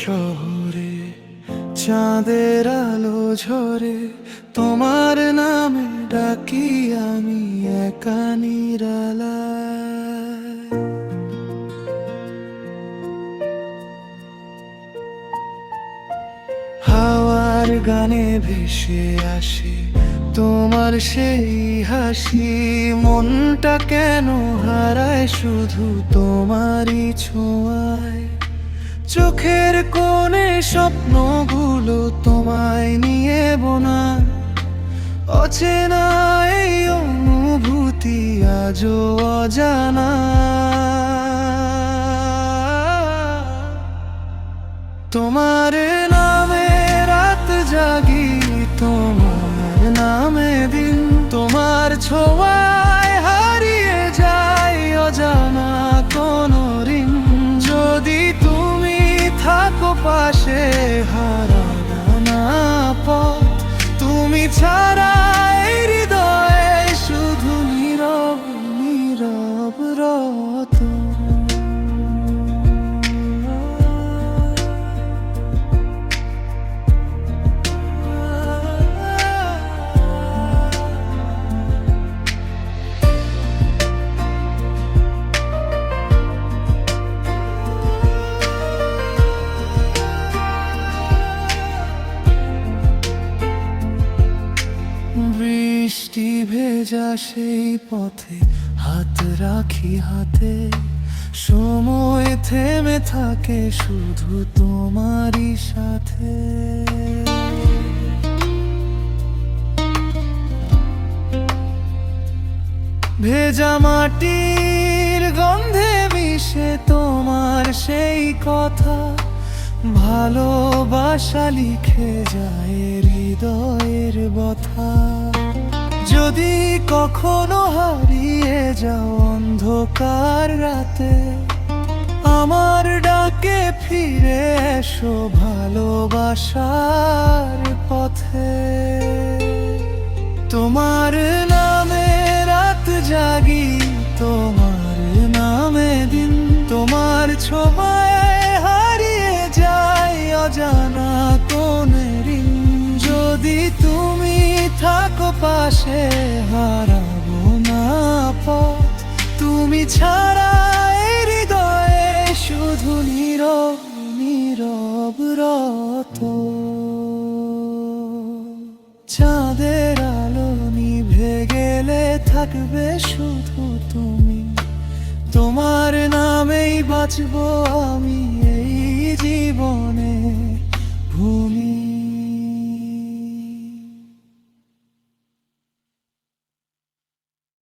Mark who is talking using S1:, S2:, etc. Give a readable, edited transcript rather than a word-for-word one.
S1: শহরে চাঁদের আলো ঝরে, তোমার নামে ডাকি আমি একা নিরালায়। হাওয়ার গানে ভেসে আসে তোমার সেই হাসি, মনটা কেন হারায় শুধু তোমারই ছোঁয়ায়। চোখের কোণে স্বপ্নগুলো তোমায় নিয়ে বোনা, অচেনা এই অনুভূতি আজও অজানা। তোমার নামে রাত জাগি, তোমার নামে দিন, তোমার ছোঁয়ায় হারিয়ে যায় অজানা কোনো ঋণ। যদি তুমি থাকো পাশে হারানো না পথ, তুমি ছাড়া এই হৃদয়ে শুধু নীরব নীরব রত। বৃষ্টি ভেজা সেই পথে হাত রাখি হাতে, সময় থেমে থাকে শুধু তোমারই সাথে। ভেজা মাটির গন্ধে মিশে তোমার সেই কথা, ভালোবাসা লিখে যায় হৃদয়ের ব্যথা। যদি কখনো হারিয়ে যাও অন্ধকার রাতে, আমার ডাকে ফিরে এসো ভালোবাসার পথে। তোমার নামে রাত জাগি, তোমার নামে দিন, তোমার ছোঁয়ায় হারিয়ে যায় অজানা কোন ঋণ। যদি তুমি থাকো পাশে হারাবো না পথ, তুমি ছাড়া এই হৃদয়ে শুধু নীরব নীরব রত। চাঁদের আলো নিভে গেলে থাকবে শুধু তুমি, তোমার নামেই বাঁচবো আমি।